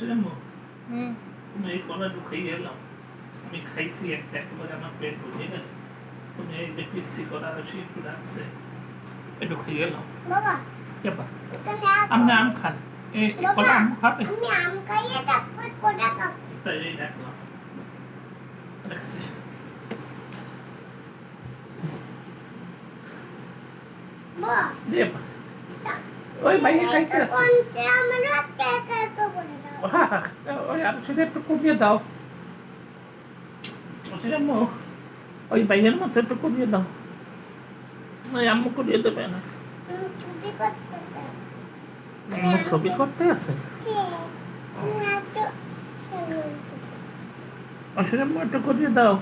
জানবো হুম তুমি এই কলাটু খাইয়ে এলাম আমি খাইছি একটা একেবারে আমার পেট ভরে গেছে তুমি এই যে পিসি করা রসি একটু রাখছে একটু খাইয়ে এলাম বাবা কেবা এখানে আপনি আম খান এই কলা আম খাবে আমি আম খাইয়ে তারপর কোটা খাবো তাই এই রাখলাম রাখছি বাবা রে বা ওই ভাইয়া খাইতে আছে কোনটা আমরা একা একা করে দাও হ্যাঁ হ্যাঁ ওই আর সেটা একটু কমিয়ে দাও সেটা ওই ভাইয়ের মতো একটু কমিয়ে দাও ওই আম্মু করিয়ে দেবে না ছবি করতে চাই আম্মু ছবি করতে আছে হ্যাঁ আমরা তো সেটা একটু করিয়ে দাও